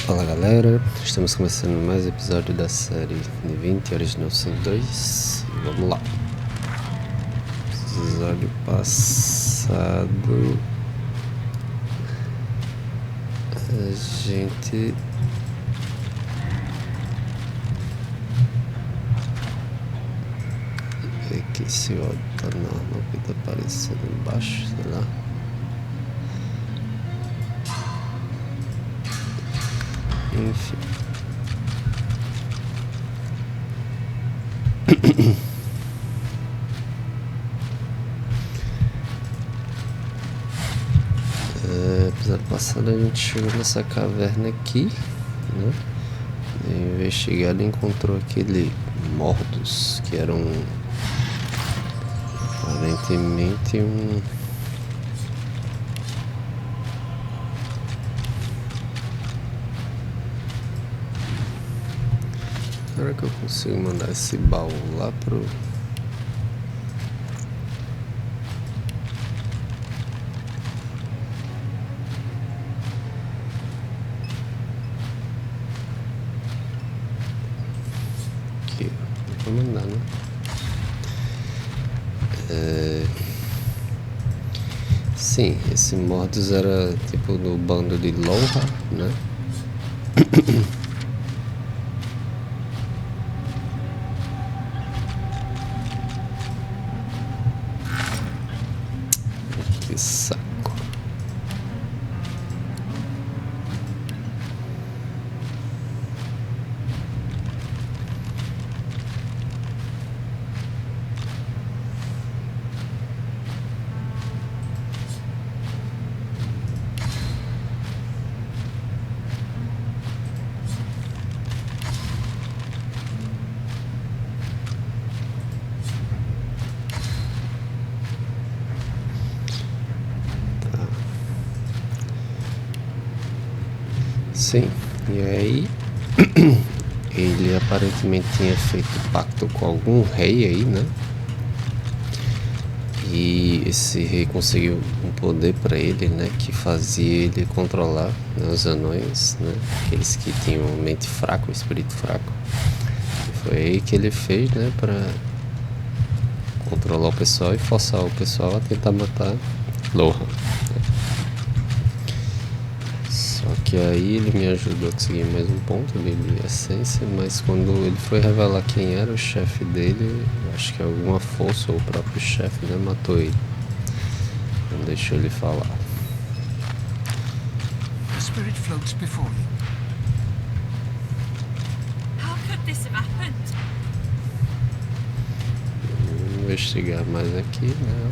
Fala galera, estamos começando mais um episódio da série Divinity Original Sin 2 e vamos lá. Episódio passado a gente vê que esse ódio tá normal, que tá aparecendo embaixo, sei lá. Enfim. Episódio passado a gente chegou nessa caverna aqui, né? Investigado, encontrou aquele Mordos, que era aparentemente Será que eu consigo mandar esse baú lá pro... Aqui, vou mandar, né? Sim, esse Mordos era tipo do bando de Loha, né? Que saco. Sim, e aí ele aparentemente tinha feito pacto com algum rei aí, né? E esse rei conseguiu um poder para ele, né? Que fazia ele controlar, né, os anões, né? Aqueles que tinham mente fraca, espírito fraco. E foi aí que ele fez, né? Para controlar o pessoal e forçar o pessoal a tentar matar Lohan. Só que aí ele me ajudou a conseguir mais um ponto de essência, mas quando ele foi revelar quem era o chefe dele, acho que alguma força ou o próprio chefe, né, matou ele. Não deixou ele falar. The spirit floats before you. How could this have happened? Vamos investigar mais aqui, né?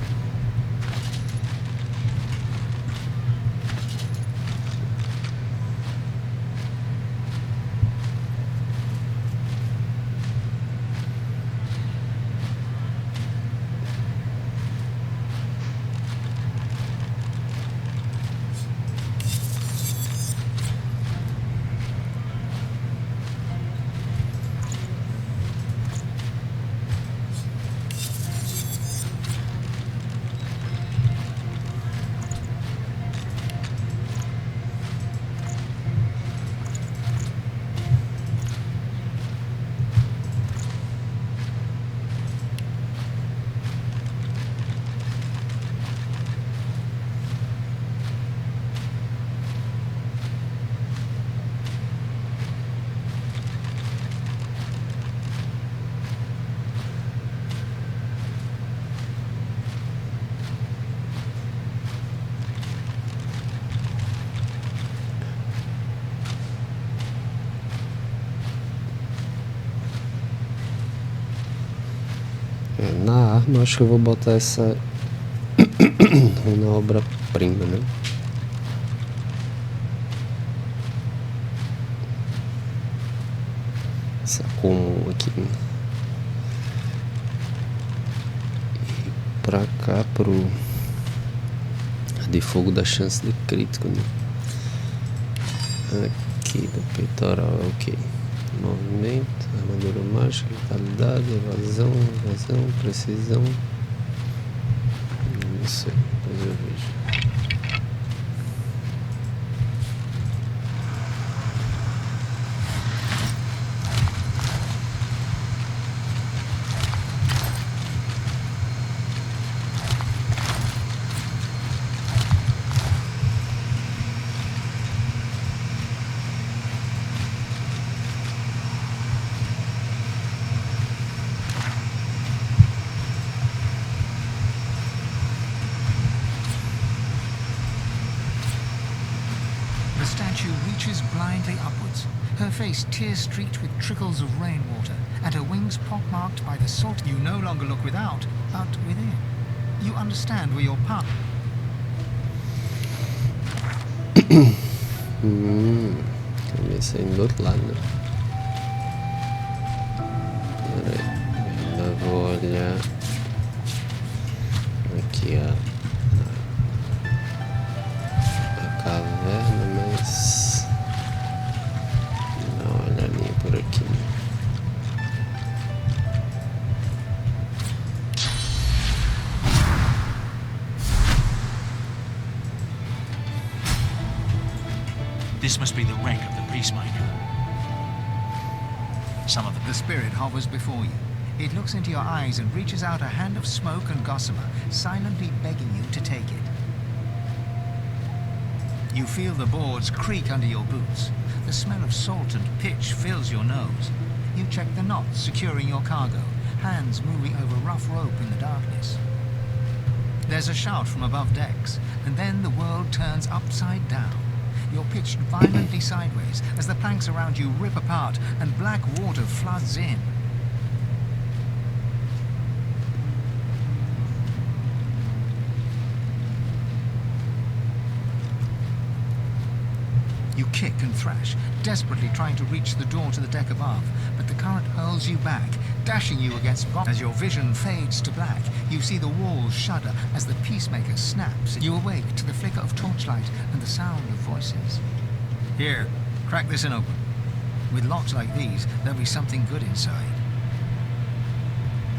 Na arma, acho que eu vou botar essa na obra-prima, né? Essa comum aqui. E pra cá, pro de fogo da chance de crítico, né? Aqui no peitoral, ok. Movimento, armadura mágica, vitalidade, evasão, precisão. Não sei, depois eu vejo. The statue reaches blindly upwards, her face tear-streaked with trickles of rainwater, and her wings pockmarked by the salt. You no longer look without, but within. You understand where your path. Comecei do outro lado, né? Ainda vou olhar aqui a caverna, mas dá uma olhadinha por aqui. This must be the wreck of the Peacemaker. Some of The spirit hovers before you. It looks into your eyes and reaches out a hand of smoke and gossamer, silently begging you to take it. You feel the boards creak under your boots. The smell of salt and pitch fills your nose. You check the knots securing your cargo, hands moving over rough rope in the darkness. There's a shout from above decks, and then the world turns upside down. You're pitched violently sideways as the planks around you rip apart and black water floods in. You kick and thrash, desperately trying to reach the door to the deck above, but the current hurls you back, dashing you against rock. As your vision fades to black, you see the walls shudder as the Peacemaker snaps. You awake to the flicker of torchlight and the sound of voices. Here, crack this in open. With locks like these, there'll be something good inside.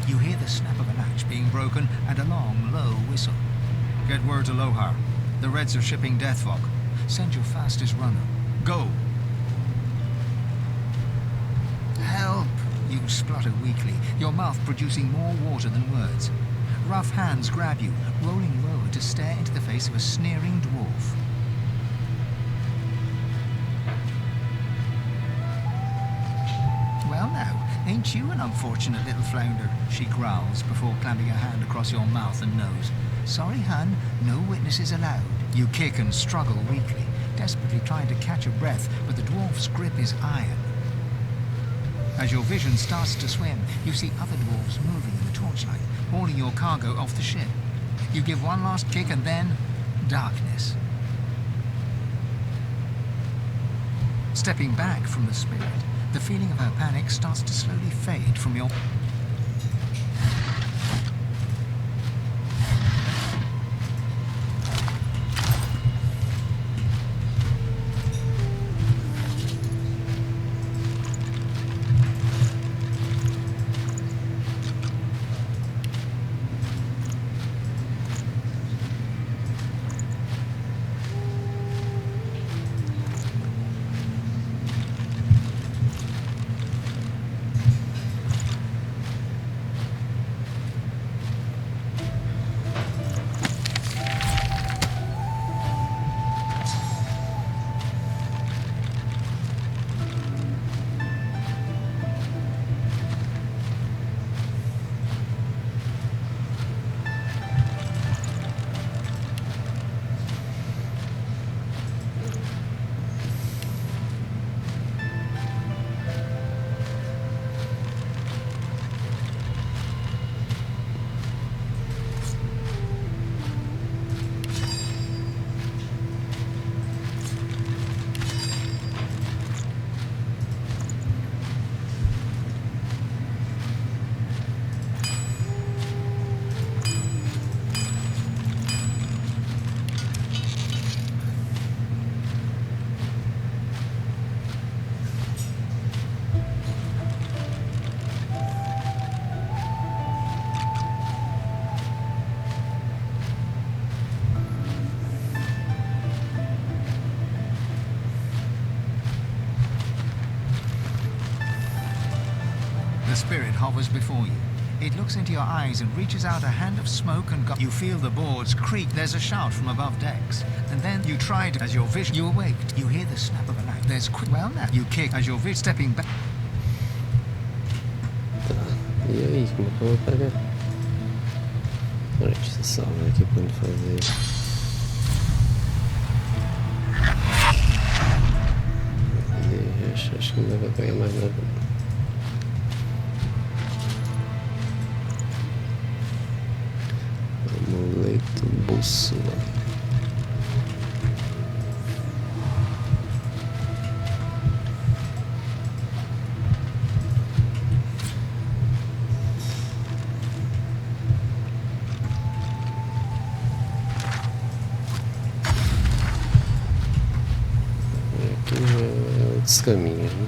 You hear the snap of a latch being broken and a long, low whistle. Get word to Lohar. The Reds are shipping death fog. Send your fastest runner. Go! Help! You splutter weakly, your mouth producing more water than words. Rough hands grab you, rolling lower to stare into the face of a sneering dwarf. Well now, ain't you an unfortunate little flounder? She growls before clamping her hand across your mouth and nose. Sorry, hun, no witnesses allowed. You kick and struggle weakly, desperately trying to catch a breath, but the dwarf's grip is iron. As your vision starts to swim, you see other dwarves moving in the torchlight, hauling your cargo off the ship. You give one last kick and then darkness. Stepping back from the spirit, the feeling of her panic starts to slowly fade from your... The spirit hovers before you. It looks into your eyes and reaches out a hand of smoke and you feel the boards creak. There's a shout from above decks. And then you try to... As your vision... You awake. You hear the snap of a latch. There's quick... Well now. You kick as your vision stepping back. Tá. E aí, como é que eu vou pegar? Peraí, deixa eu salvar aqui pra ele fazer. não dá pra pegar mais nada. Amuleto, bússola. Outros caminhos, né?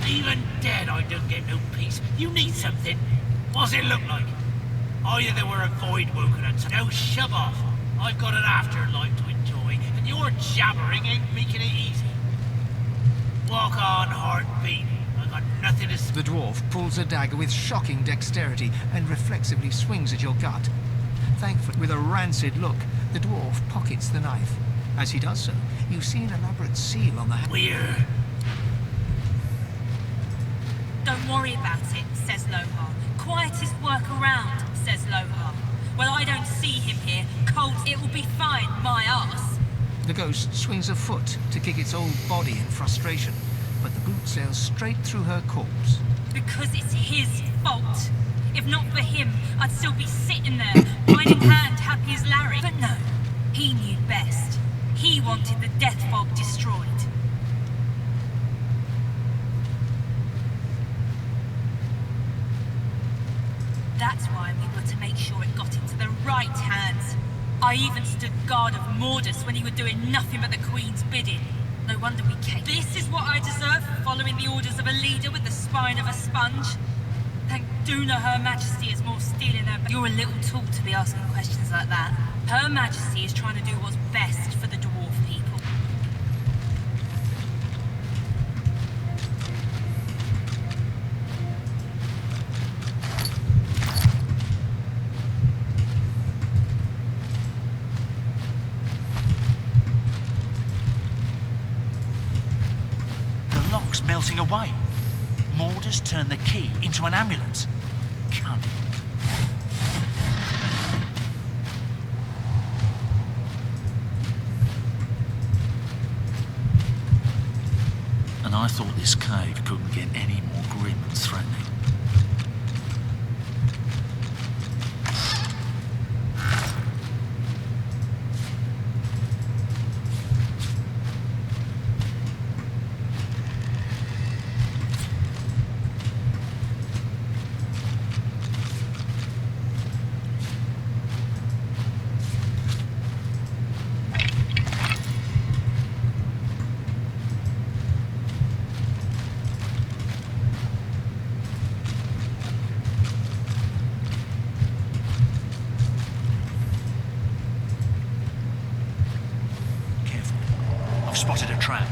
Even dead, I don't get no peace. You need something. What's it look like? Either they were a void woken and no shove off. I've got an afterlife to enjoy, and your jabbering ain't making it easy. Walk on, heart beat. I've got nothing to say. The dwarf pulls a dagger with shocking dexterity and reflexively swings at your gut. Thankfully, with a rancid look, the dwarf pockets the knife. As he does so, you see an elaborate seal on the Weird. Don't worry about it, says Lohar. Quietest work around, says Lohar. Well, I don't see him here. Cold, it will be fine, my ass. The ghost swings a foot to kick its old body in frustration, but the boot sails straight through her corpse. Because it's his fault. If not for him, I'd still be sitting there, hiding hand happy as Larry. But no, he knew best. He wanted the death fog destroyed. That's why we were to make sure it got into the right hands. I even stood guard of Mordus when he were doing nothing but the Queen's bidding. No wonder we came. This is what I deserve for following the orders of a leader with the spine of a sponge. Thank Duna Her Majesty is more steel in her... You're a little tool to be asking questions like that. Her Majesty is trying to do what's best for the dwarf people. The lock's melting away. Mordus turned the key into an ambulance. Cunt. And I thought this cave couldn't get any more grim and threatening. I've spotted a trap.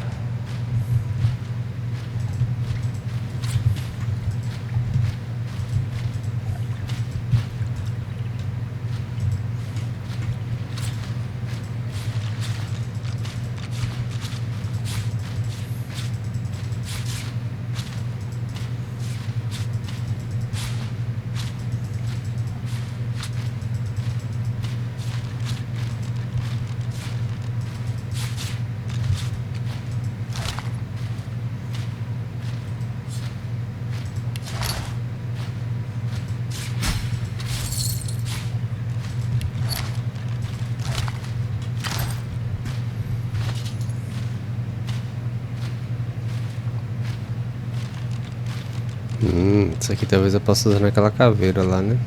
Isso aqui talvez eu possa usar naquela caveira lá, né?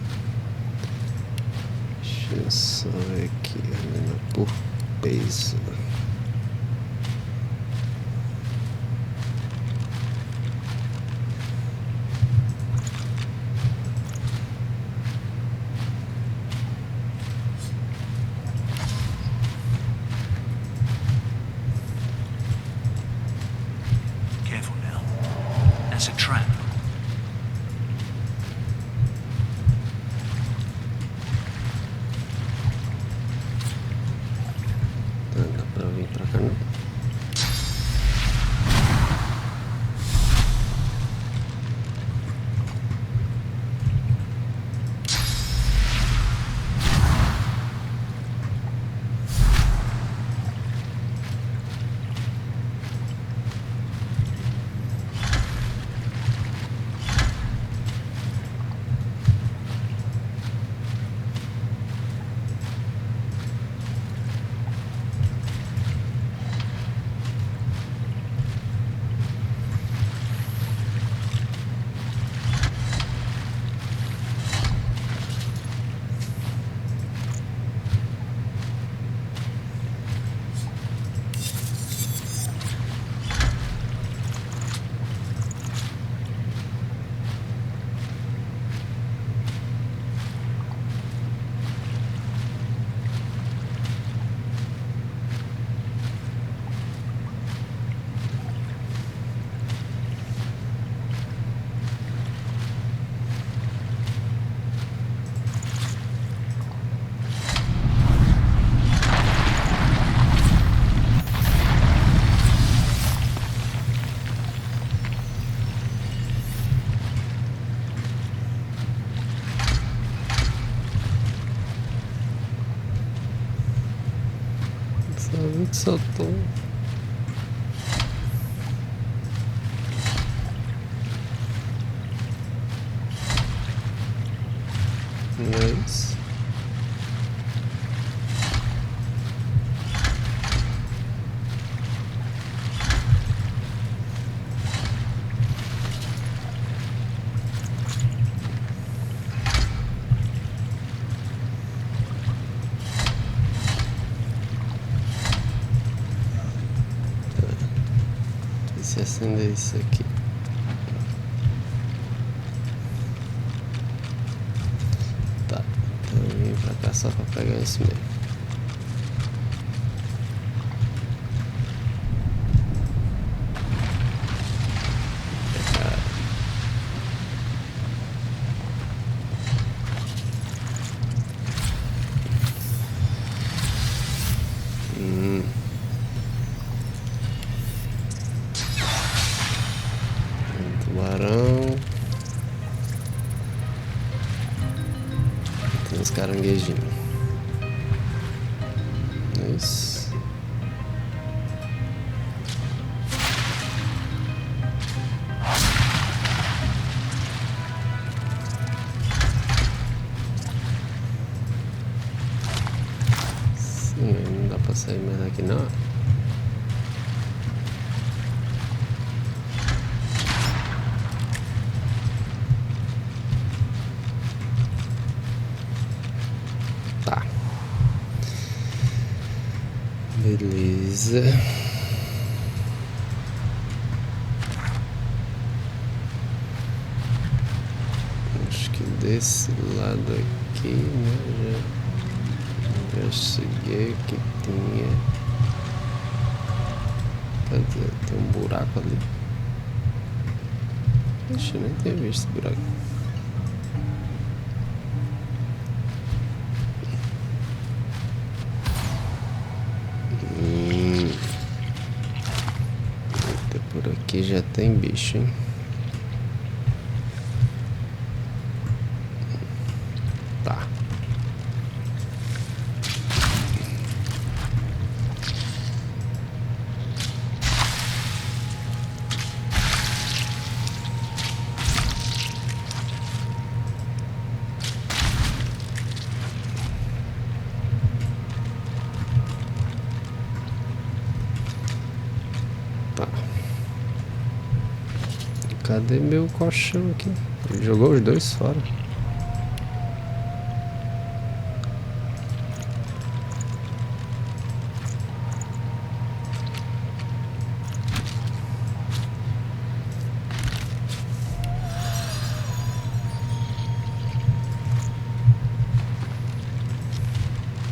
Deixa eu só ver aqui, por peso. Careful now. That's a trap. Dá pra vir Só vi que soltou. Mas... se acender isso aqui. Tá, então eu vim pra cá só pra pegar isso mesmo. Tubarão. Tem uns caranguejinhos. Isso. Sim, não dá pra sair mais daqui não. Beleza. Acho que desse lado aqui, né? Já cheguei que tinha. Cadê? Tem um buraco ali. Deixa eu nem ter visto o buraco. Por aqui já tem bicho, hein? Tá. Tá. Cadê meu colchão aqui? Ele jogou os dois fora.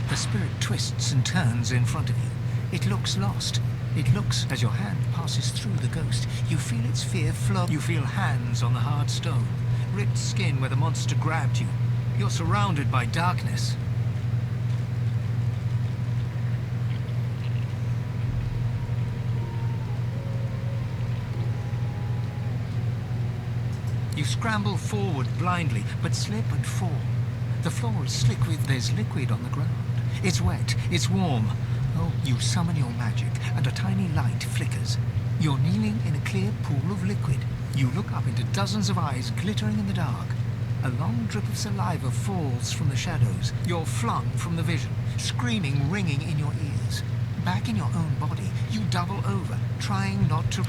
The spirit twists and turns in front of you. It looks lost. It looks as your hand passes through the ghost. You feel its fear flow. You feel hands on the hard stone. Ripped skin where the monster grabbed you. You're surrounded by darkness. You scramble forward blindly, but slip and fall. The floor is slick with... There's liquid on the ground. It's wet. It's warm. Oh, you summon your magic, and a tiny light flickers. You're kneeling in a clear pool of liquid. You look up into dozens of eyes glittering in the dark. A long drip of saliva falls from the shadows. You're flung from the vision, screaming, ringing in your ears. Back in your own body, you double over, trying not to...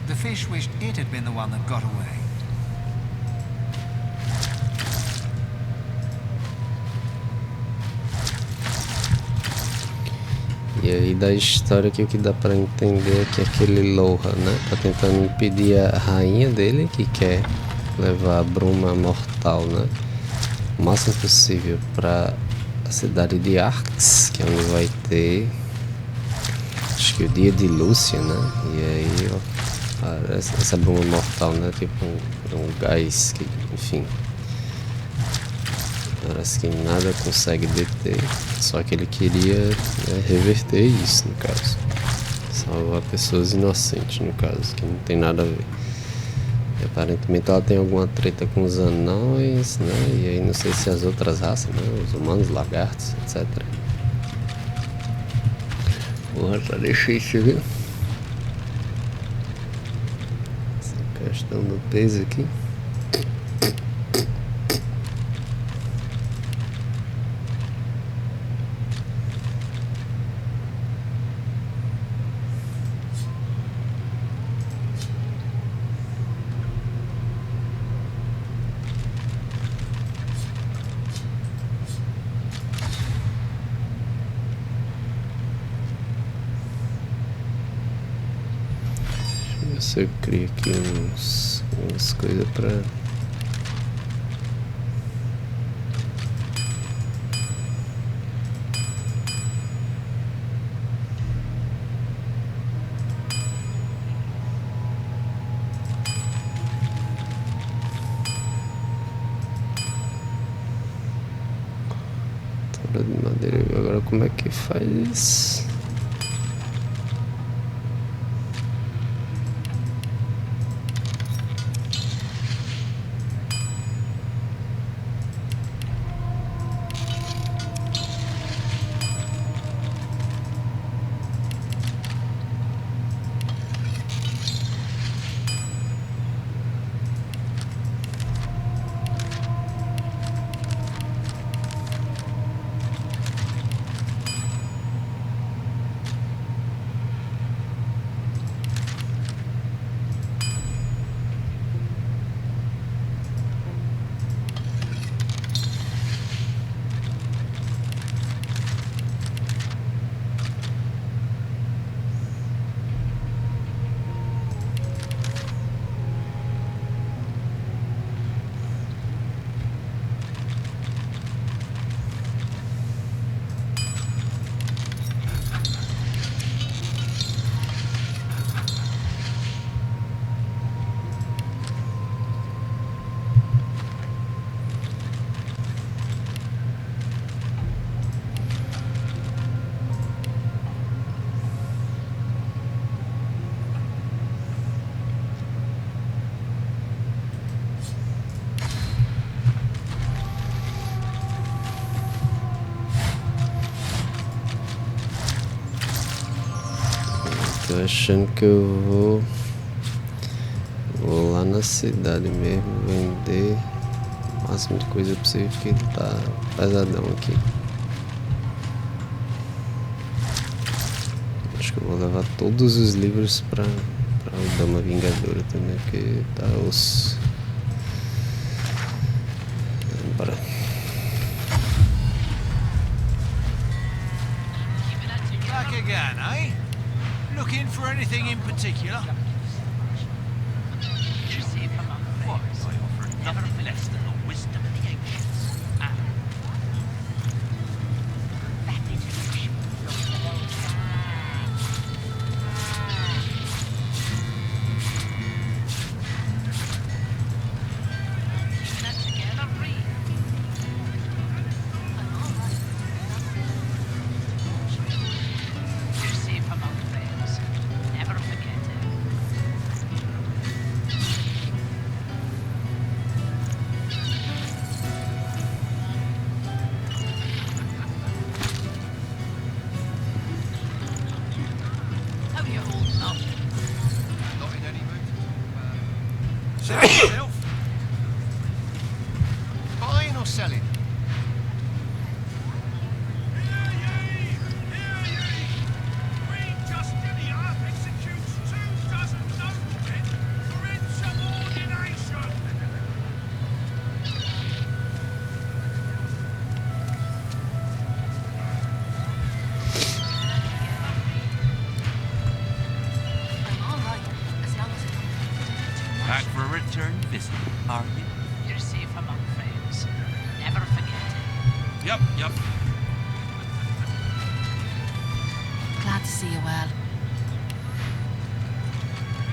The fish wished it had been the one that got away. E E aí da história que o que dá pra entender é que aquele Loha, né, tá tentando impedir a rainha dele, que quer levar a bruma mortal, né, o máximo possível pra a cidade de Arx, que é onde vai ter, acho que o dia de Lúcia, né, e aí ó, essa bruma mortal, né, tipo um gás que, enfim, parece que nada consegue deter, só que ele queria, né, reverter isso, no caso. Salvar pessoas inocentes, no caso, que não tem nada a ver. E, aparentemente ela tem alguma treta com os anões, né? E aí não sei se as outras raças, né? Os humanos, lagartos, etc. Porra, tá difícil, viu? Essa questão do peso aqui. Eu crio aqui umas coisas pra... Tora de madeira. Agora como é que faz isso? Tô achando que eu vou lá na cidade mesmo vender o máximo de coisa possível, porque ele tá pesadão aqui. Acho que eu vou levar todos os livros pra Dama Vingadora também, porque tá osso. Bora. Back again, eh? Looking for anything in particular? You see it among what I offer nothing less than the wisdom of the ancients. That intuition. That together, read. You see it among friends. Never forget it. return visit, are you? You're safe among friends. Never forget it. Yep. Glad to see you well.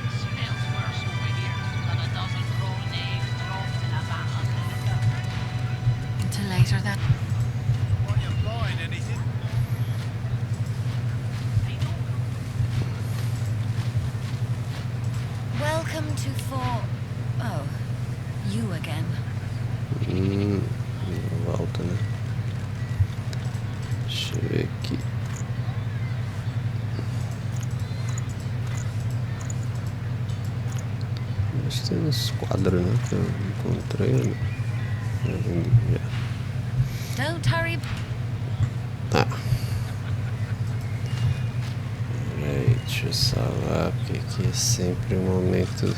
Smells worse over here than a dozen rolled eggs dropped in a vat of vinegar. Until later then. Are you buying anything? Welcome to Oh, you again. Volta, né? Deixa eu ver aqui. Acho que tem uns quadros, né? Que eu encontrei, né? Don't hurry. Ah. Peraí, deixa eu salvar, porque aqui é sempre um momento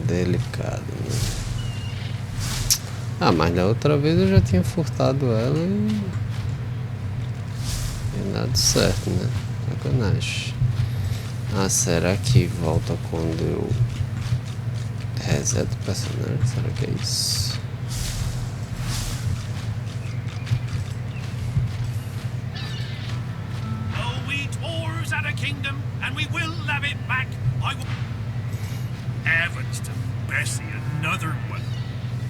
delicado, né? Ah, mas da outra vez eu já tinha furtado ela e nada certo, né? Sacanagem. Ah, será que volta quando eu reseto o personagem? Será que é isso? Oh, we dwarves had a kingdom, and we will have it back. I will. Heavens to Bessie, another one.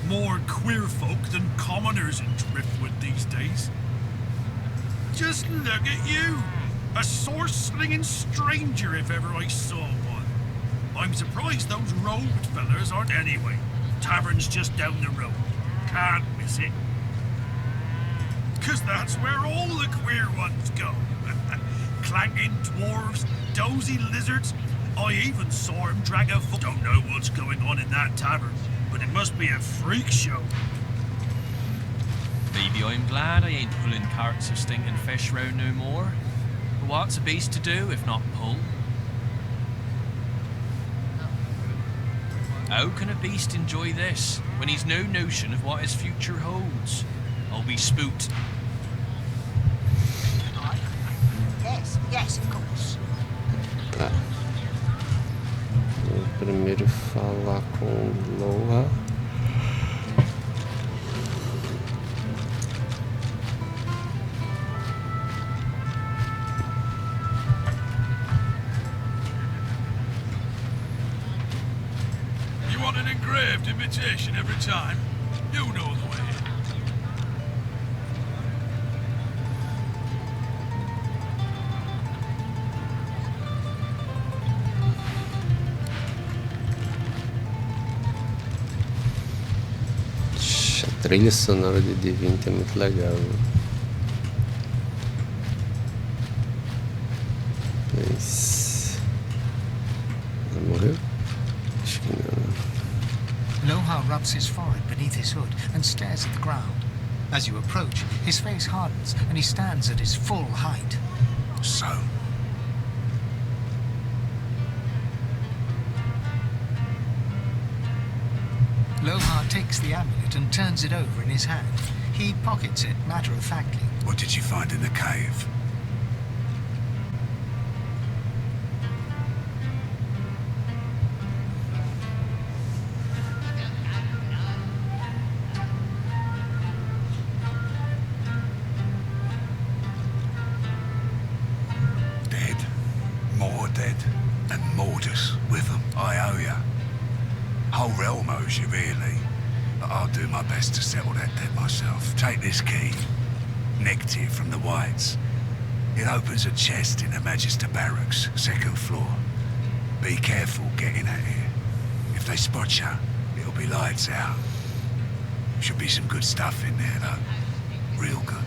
More queer folk than commoners in Driftwood these days. Just look at you. A sword-slinging stranger if ever I saw one. I'm surprised those robed fellas aren't anyway. Tavern's just down the road. Can't miss it. 'Cause that's where all the queer ones go. Clanking dwarves, dozy lizards. I even saw him drag a foot. Don't know what's going on in that tavern, but it must be a freak show. Maybe I'm glad I ain't pulling carts of stinking fish round no more. But what's a beast to do if not pull? How can a beast enjoy this when he's no notion of what his future holds? I'll be spooked. Yes, of course. Tá. Vou primeiro falar com o Loa. You want an engraved invitation every time? You know the way. A trilha sonora de Divinity é muito legal, né? Mas... Ela morreu? Acho que não. Loha rubs his forehead beneath his hood and stares at the ground. As you approach, his face hardens and he stands at his full height. So, Loha takes the amulet and turns it over in his hand. He pockets it matter-of-factly. what did you find in the cave? Dead. More dead. And Mordus with them. I owe ya. Whole realm owes you, really. But I'll do my best to settle that debt myself. Take this key. Nicked it from the Whites. It opens a chest in the Magister Barracks, 2nd floor. Be careful getting at it. If they spot you, it'll be lights out. Should be some good stuff in there, though. Real good.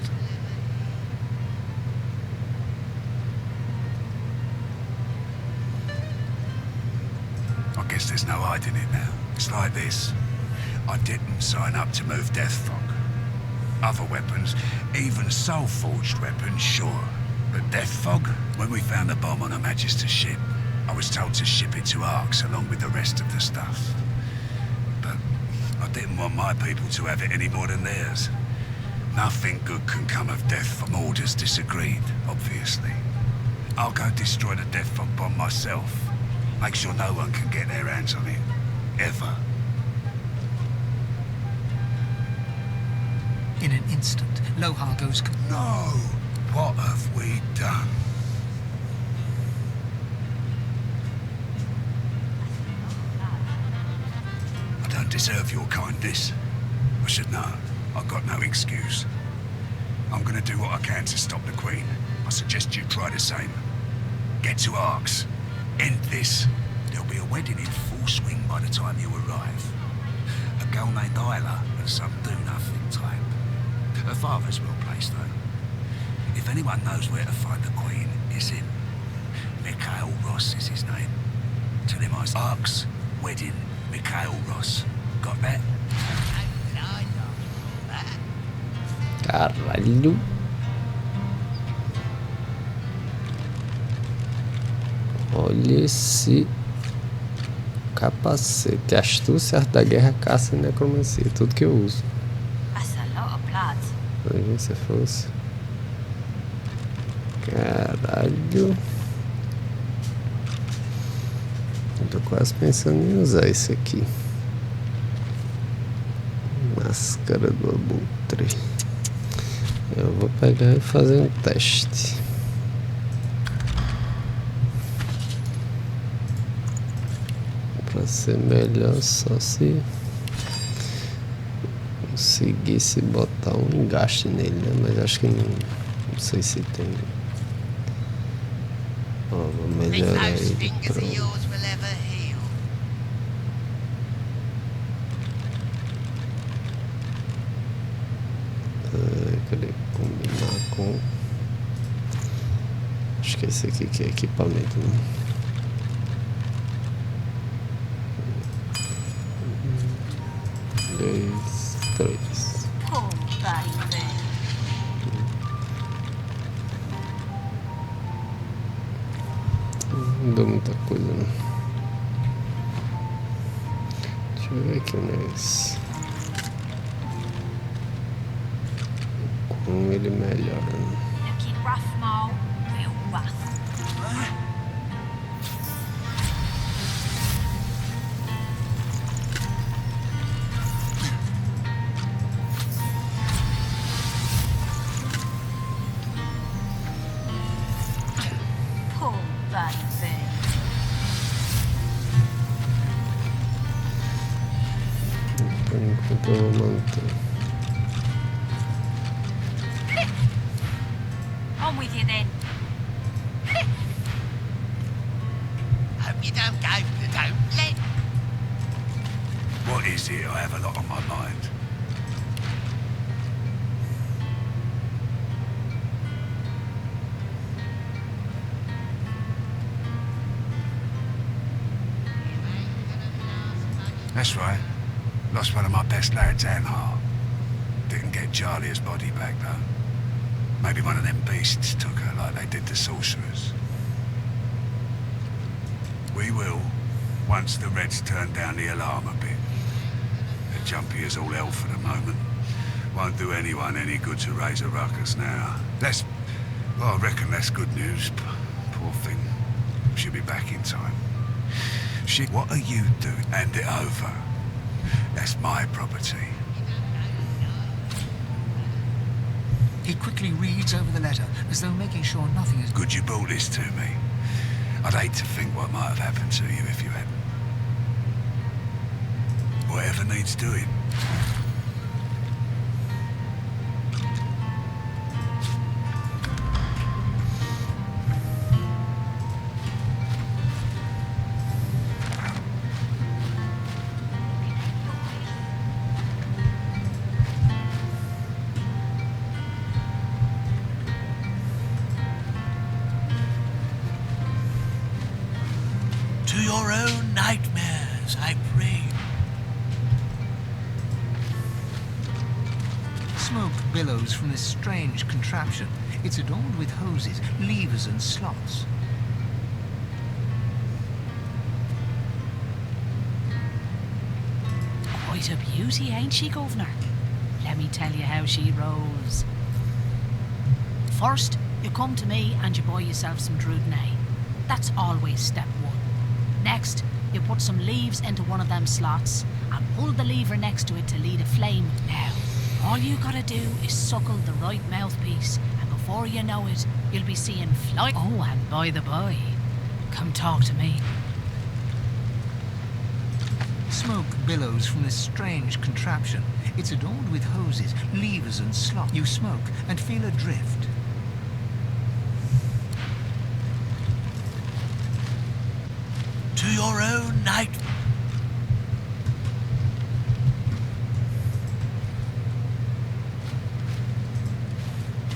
I guess there's no hiding it now. It's like this. I didn't sign up to move Deathfog. Other weapons, even soul-forged weapons, sure. But Deathfog, when we found the bomb on a Magister ship, I was told to ship it to Arx along with the rest of the stuff. But I didn't want my people to have it any more than theirs. Nothing good can come of Deathfog. Orders disagreed, obviously. I'll go destroy the Deathfog bomb myself. Make sure no one can get their hands on it. Ever. In an instant, Lohar goes... No! What have we done? I don't deserve your kindness. I should know. I've got no excuse. I'm gonna do what I can to stop the Queen. I suggest you try the same. Get to Arx. End this. There'll be a wedding in full swing by the time you arrive. A girl named Isla and some do-nothing type. Her father's well placed, though. If anyone knows where to find the Queen, it's him. Mikhail Ross is his name. Tell him I was Arx, wedding, Mikhail Ross. Got that? Caralho. Olha esse capacete. Astúcia, arte da guerra, caça e necromancia. Tudo que eu uso. That's a lot of blood. Imagina se fosse. Caralho. Eu tô quase pensando em usar esse aqui. Máscara do abutre. Eu vou pegar e fazer um teste. Pra ser melhor só se conseguisse botar um engaste nele, né? Mas acho que não sei se tem. Ó, vou melhorar ele pra... Cadê? Combinar com... Acho que esse aqui que é equipamento, né? Dois, três. Não deu muita coisa, né? Deixa eu ver aqui o negócio. Com ele melhora, né? Looking rough, Mal. Real rough. Poor baby. Por enquanto eu vou manter. On with you then. Hope you don't go to don't let. What is it? I have a lot on my mind. That's right. Lost one of my best lads, Anhar. Didn't get Charlie's body back, though. Maybe one of them beasts took her like they did the sorcerers. We will, once the Reds turn down the alarm a bit. They're jumpy as all hell for the moment. Won't do anyone any good to raise a ruckus now. Well, I reckon that's good news. Poor thing. She'll be back in time. What are you doing? Hand it over. That's my property. He quickly reads over the letter, as though making sure nothing is... Good you brought this to me. I'd hate to think what might have happened to you if you hadn't. Whatever needs doing. To your own nightmares, I pray. Smoke billows from this strange contraption. It's adorned with hoses, levers and slots. Quite a beauty, ain't she, Governor? Let me tell you how she rolls. First, you come to me and you buy yourself some Druidenay. That's always step one. Next, you put some leaves into one of them slots and pull the lever next to it to lead a flame. Now, all you gotta do is suckle the right mouthpiece, and before you know it, you'll be seeing fly. Oh, and by the by, come talk to me. Smoke billows from this strange contraption. It's adorned with hoses, levers and slots. You smoke and feel adrift. To your own night.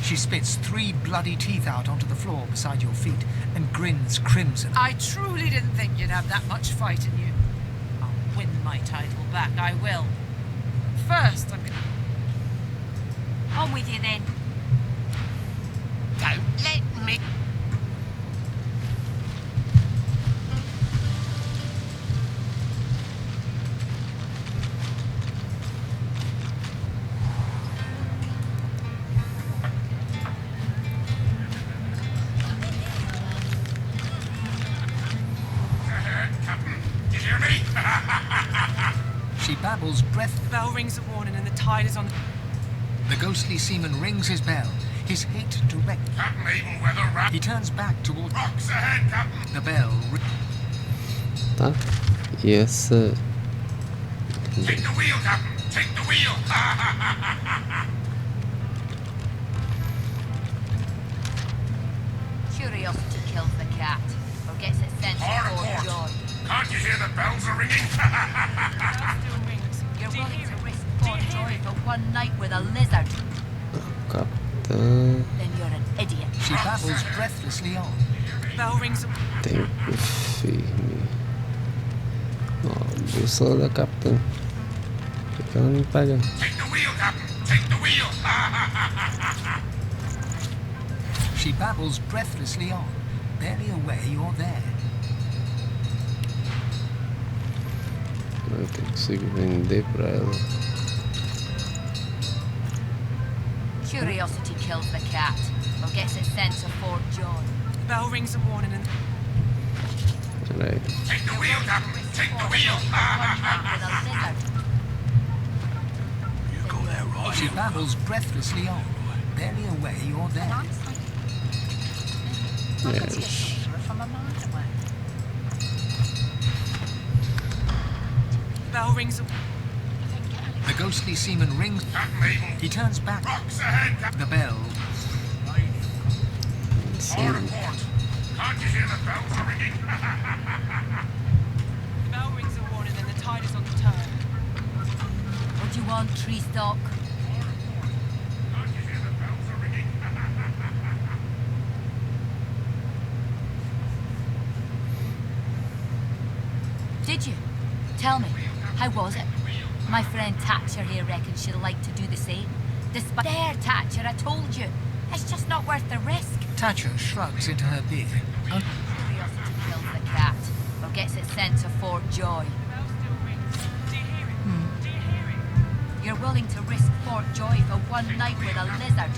She spits 3 bloody teeth out onto the floor beside your feet and grins crimson. I truly didn't think you'd have that much fight in you. I'll win my title back, I will. First, I'm gonna... On with you then. Don't let me... She babbles breath. The bell rings a warning and the tide is on... The ghostly seaman rings his bell. His hate direct. Captain Able Weather Rat. He turns back toward... Rocks ahead, Captain. The bell... Tá? E essa... Take the wheel, Captain. Take the wheel. Curiosity kills the cat, or gets its sense Hard of port. joy. Can't you hear the bells are ringing? You're willing to risk Fort Joy for one night with a lizard. Capitã... Then you're an idiot. She babbles breathlessly on. Bell rings a... Tempo firme. Ó, bússola da capitã. Por que ela não pega? Take the wheel, Captain. Take the wheel. She babbles breathlessly on. Barely aware you're there. Eu consigo vender pra ela. Curiosity kills the cat, or gets its sense of Fort Joy. Bell rings a warning and... Peraí. Take the wheel, Captain. Take the wheel. With a lizard. You got that right. She babbles breathlessly on. Barely aware you're there. Yes. From a mile away. Bell rings a... The ghostly seaman rings. Captain Able. He turns back. Rocks ahead, Captain. The bell. Hard port. Can't you hear the bells are ringing? The bell rings a warning and the tide is on the turn. What do you want, tree stock? Can't you hear the bells are ringing? Did you? Tell me, how was it? My friend Thatcher here reckons she'll like to do the same. Despite... There, Thatcher, I told you. It's just not worth the risk. Thatcher shrugs into her beer. Curiosity kills the cat, or gets its sense of Fort Joy. Bell still rings. Do you hear it? Do you hear it? You're willing to risk Fort Joy for one night with a lizard.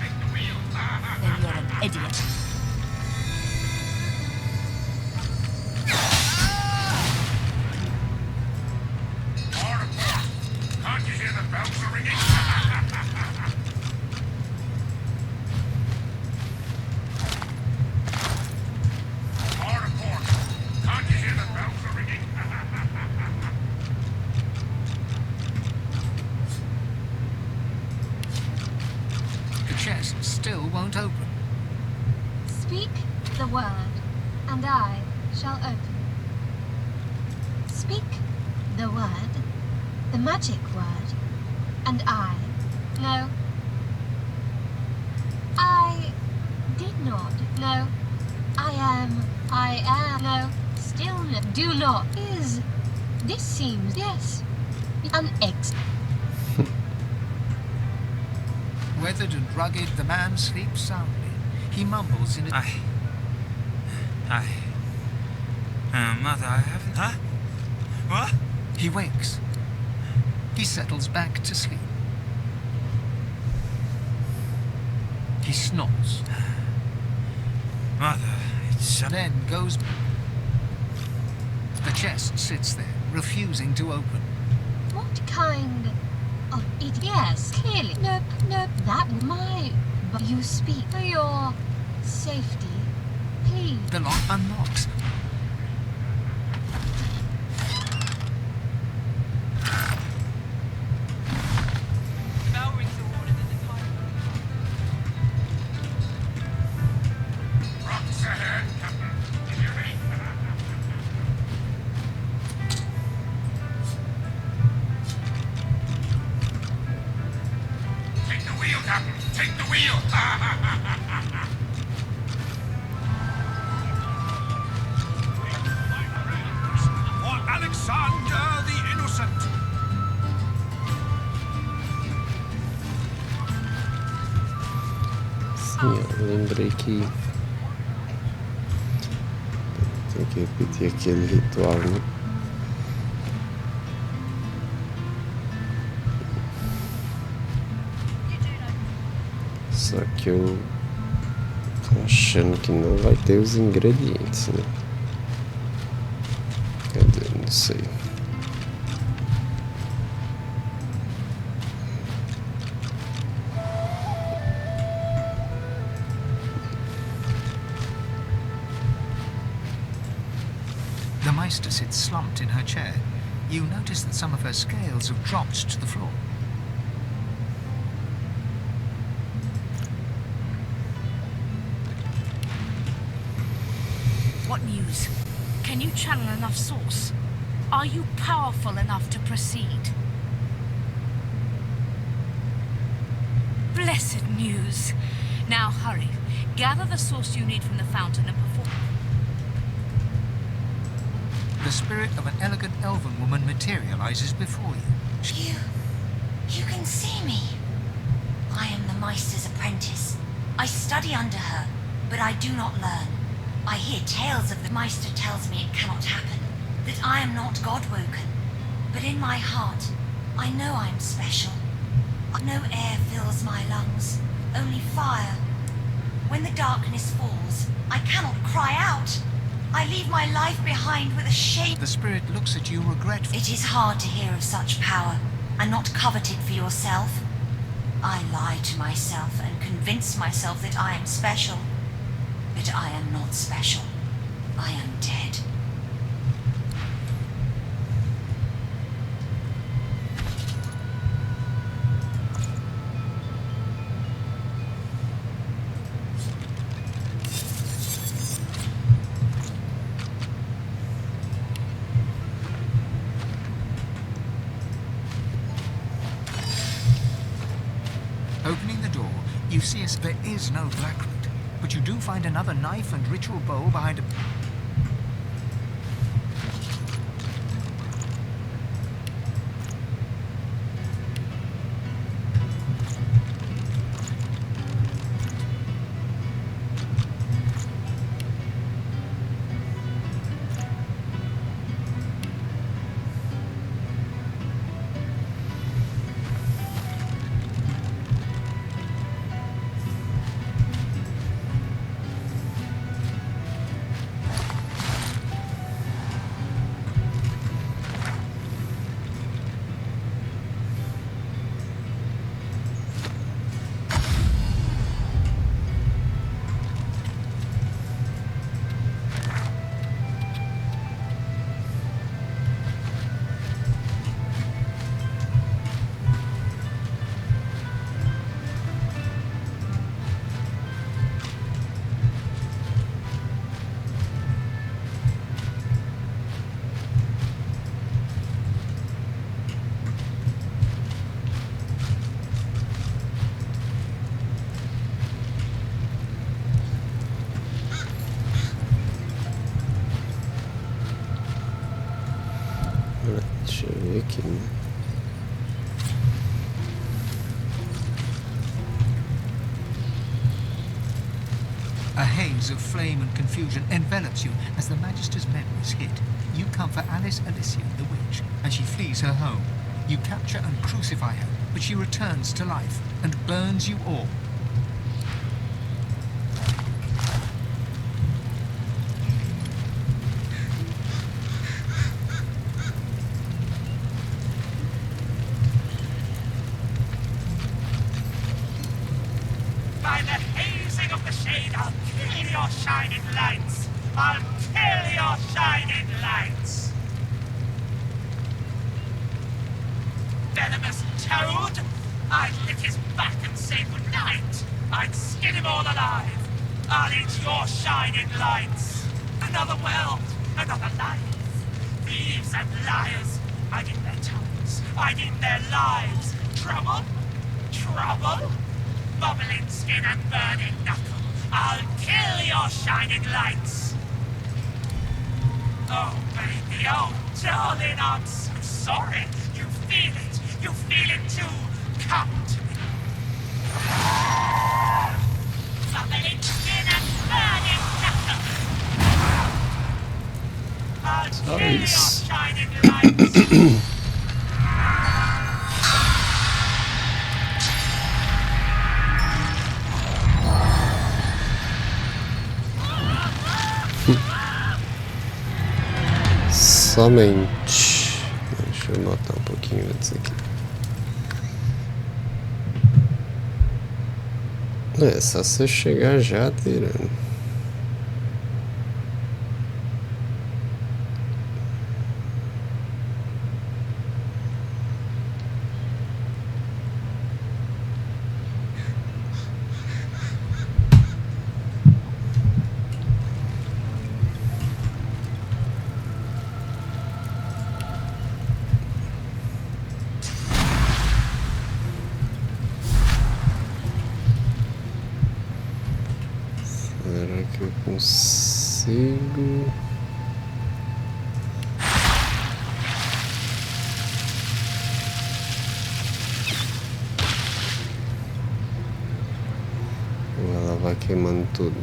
Then you're an idiot. Hard port. Can't you hear the bells are ringing? Hard port. Can't you hear the bells are ringing? The chest still won't open. Speak the word, and I shall open. Speak the word, the magic word, and I... No. I did not. No. I am. No. Still no. Do not. Is. This seems. Yes. An ex. Weathered and rugged, the man sleeps soundly. He mumbles in a... Mother, I haven't... Huh? What? He wakes. He settles back to sleep. He snots. Mother, it's... Then goes... The chest sits there, refusing to open. What kind of it? Yes, clearly. No, that my. But you speak for your safety, please. The lock unlocks. Bell rings a warning in the time. Rocks ahead, Captain. You hear me? Take the wheel, Captain. Take the wheel. For Alexander the Innocent. Sim, eu lembrei que tem que repetir aquele ritual, né? Só que eu tô achando que não vai ter os ingredientes, né? Cadê? Não sei. The Meister sits slumped in her chair. You notice that some of her scales have dropped to the floor. What news? Can you channel enough source? Are you powerful enough to proceed? Blessed news. Now hurry. Gather the source you need from the fountain and perform. The spirit of an elegant elven woman materializes before you. You can see me. I am the Meister's apprentice. I study under her, but I do not learn. I hear tales of the Meister tells me it cannot happen, that I am not God-woken. But in my heart, I know I am special. No air fills my lungs, only fire. When the darkness falls, I cannot cry out. I leave my life behind with a shame. The spirit looks at you regretfully. It is hard to hear of such power, and not covet it for yourself. I lie to myself and convince myself that I am special. But I am not special. I am dead. Opening the door, you see there is no blackroot, but you do find another knife and ritual bowl behind a... Deixa eu ver aqui, né? A haze of flame and confusion envelops you as the Magister's memories hit. You come for Alice Alicia, the witch, and she flees her home. You capture and crucify her, but she returns to life and burns you all. By the hazing of the shade, I'll kill your shining lights. I'll kill your shining lights. Venomous toad! I'd lick his back and say goodnight. I'd skin him all alive. I'll eat your shining lights. Another world, another life. Thieves and liars. I'd eat their tongues. I'd eat their lives. Trouble? Trouble? Bubbling skin and burning knuckle. I'll kill your shining lights. Oh, baby, oh, darling, I'm so sorry. You feel it. You feel it too. Come to me. Bubbling skin and burning knuckle. I'll kill your shining lights. Somente. Deixa eu notar um pouquinho antes aqui. É só você chegar já atirando. Será que eu consigo? Ou ela vai queimando tudo?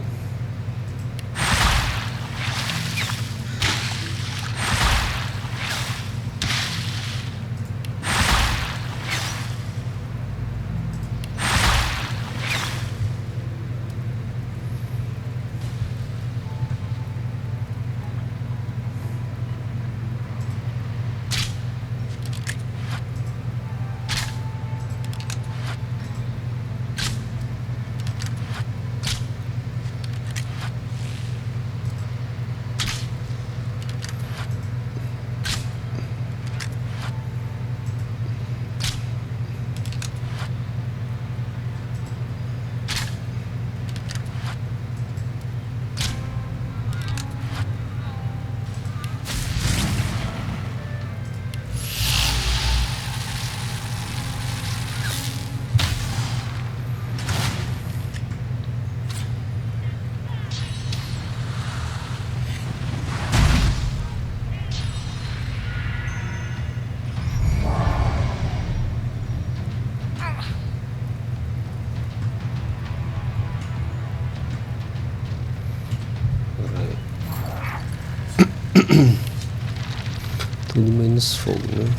Tudo menos fogo, né?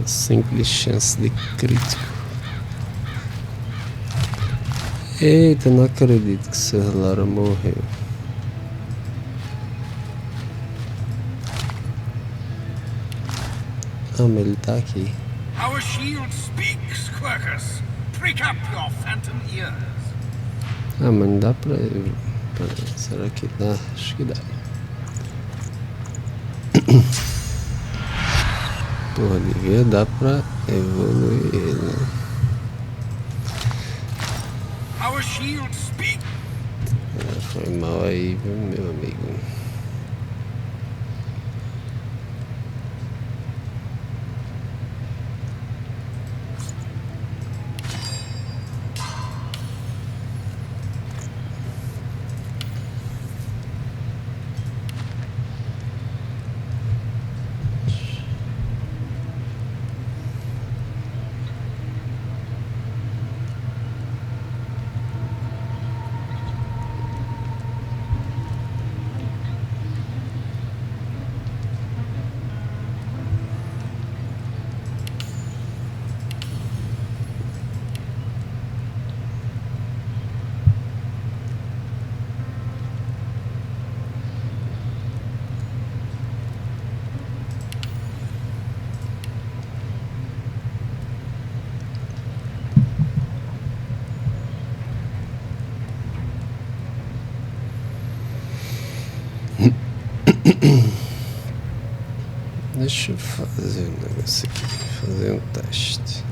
Simples chance de crítico. Eita, não acredito que Sir Lara morreu. Ah, mas ele tá aqui. Our shield speaks, Quercus. Prick up your phantom ears. Ah, mas não dá pra... Será que dá? Acho que dá. Porra, devia dar pra evoluir ele, né? Our shield speak. Foi mal aí, viu, meu amigo? Deixa eu fazer um negócio aqui, fazer um teste.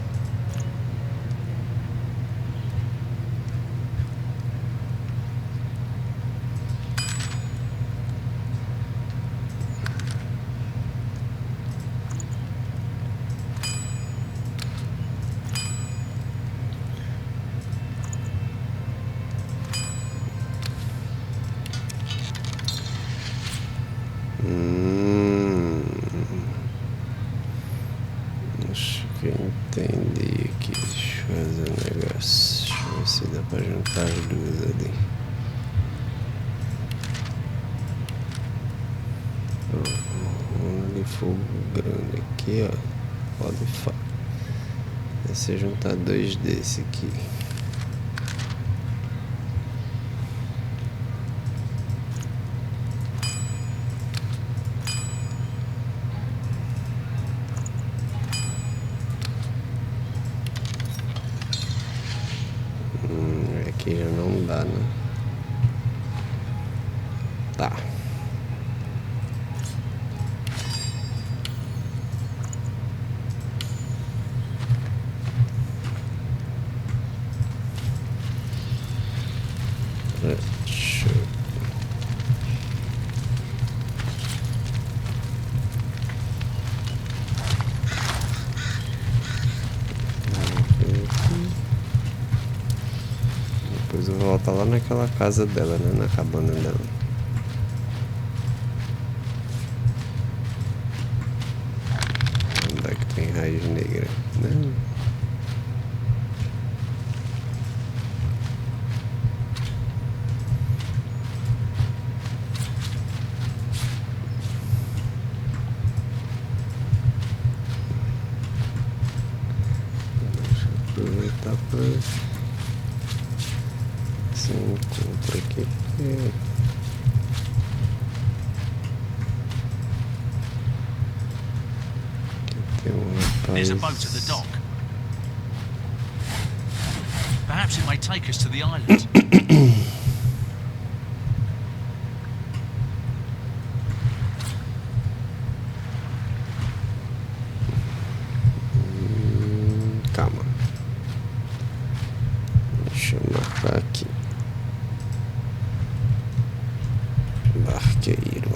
Acho que eu entendi aqui. Deixa eu fazer um negócio. Deixa eu ver se dá pra juntar as duas ali. De fogo grande aqui, ó. Pode falar. É se juntar dois desse aqui. Aqui já não dá, né? Tá. Deixa eu... Depois eu volto lá naquela casa dela, né? Na cabana dela. Onde é que tem raiz negra? Né? Deixa eu aproveitar para... Se encontra aqui. Tem rapaz. There's a boat at the dock. Perhaps it may take us to the island. Calma. Deixa eu marcar aqui. Barqueiro.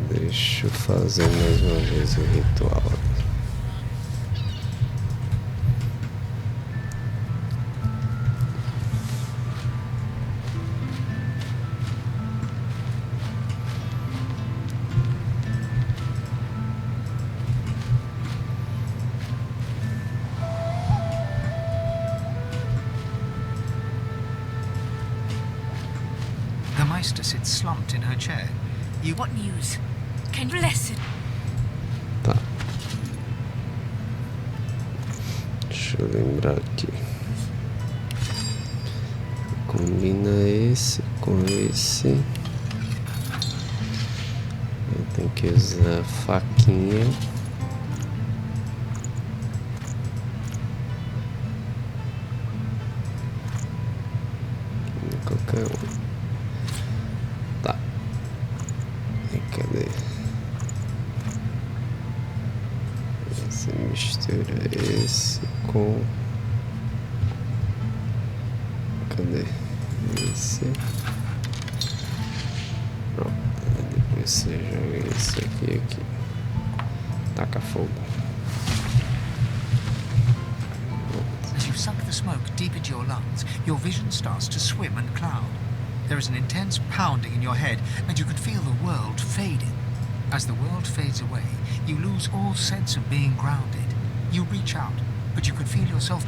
Deixa eu fazer mais uma vez o ritual. The Meister sits slumped in her chair. What news? Can you bless it? Tá. Deixa eu lembrar aqui. Combina esse com esse. Eu tenho que usar a faquinha. Então... Tá. E cadê? Você mistura esse com... Cadê? Esse... Pronto. Depois você joga esse aqui. Taca fogo. As you suck the smoke deep into your lungs, your vision starts to swim and cloud. There is an intense pounding in your head, and you can feel the world fading. As the world fades away, you lose all sense of being grounded. You reach out, but you can feel yourself...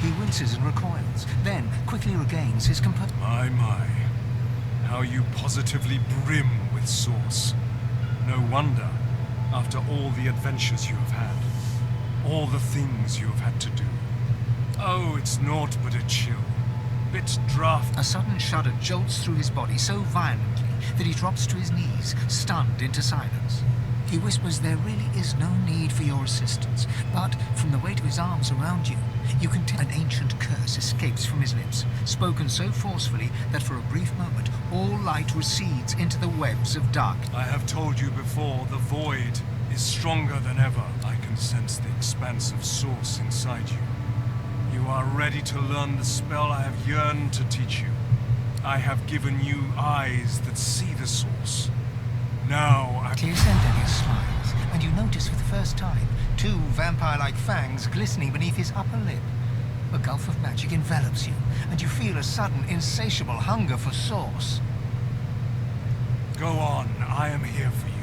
He winces and recoils, then quickly regains his composure. My. How you positively brim with sauce. No wonder, after all the adventures you have had. All the things you have had to do. Oh, it's naught but a chill. Bit draft. A sudden shudder jolts through his body so violently that he drops to his knees, stunned into silence. He whispers there really is no need for your assistance, but from the weight of his arms around you, you can tell an ancient curse escapes from his lips, spoken so forcefully that for a brief moment all light recedes into the webs of dark. I have told you before, the void is stronger than ever. I can sense the expansive source inside you. You are ready to learn the spell I have yearned to teach you. I have given you eyes that see the source. Now I... Ceifador smiles, and you notice for the first time two vampire-like fangs glistening beneath his upper lip. A gulf of magic envelops you, and you feel a sudden, insatiable hunger for sauce. Go on, I am here for you.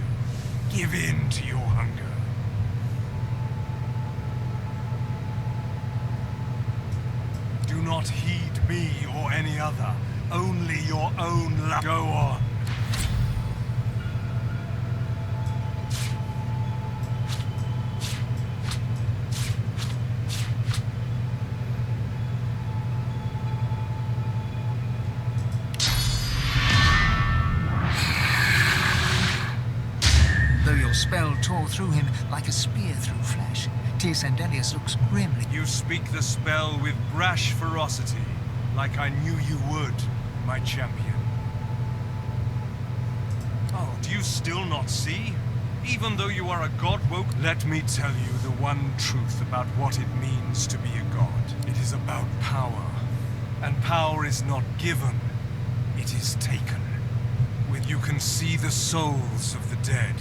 Give in to your hunger. Do not heed me or any other. Only your own luck. Go on. Though your spell tore through him like a spear through flesh, Ceifador looks grimly. You speak the spell with brash ferocity, like I knew you would, my champion. Oh, do you still not see? Even though you are a god woke, let me tell you the one truth about what it means to be a god. It is about power. And power is not given, it is taken. When you can see the souls of the dead,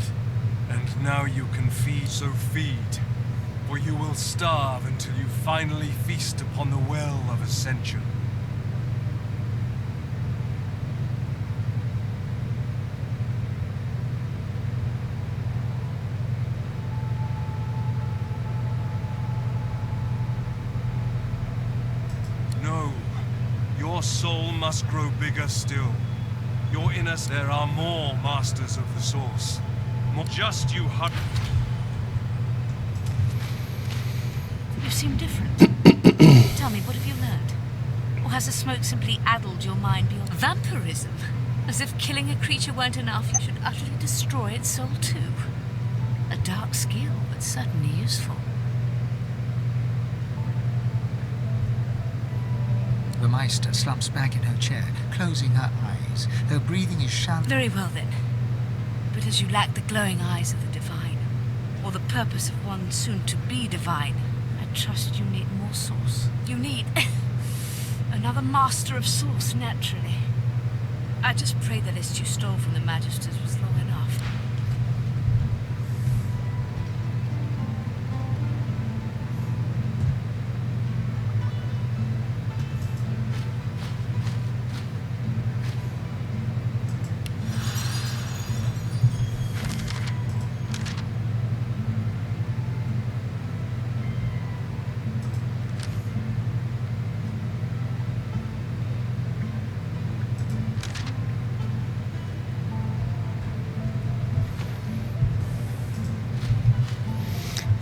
and now you can feed, so feed. For you will starve until you finally feast upon the well of ascension. No, your soul must grow bigger still. Your inner... There are more masters of the source. More just you hug. You seem different. Tell me, what have you learned? Or has the smoke simply addled your mind beyond... Vampirism? As if killing a creature weren't enough, you should utterly destroy its soul too. A dark skill, but certainly useful. The Meister slumps back in her chair, closing her eyes. Her breathing is shallow. Very well then. But as you lack the glowing eyes of the divine, or the purpose of one soon to be divine, I trust you need more source. You need another master of source, naturally. I just pray the list you stole from the Magisters was long enough.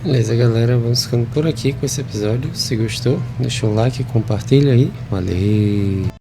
Beleza, galera, vamos ficando por aqui com esse episódio. Se gostou, deixa o like, compartilha aí. Valeu!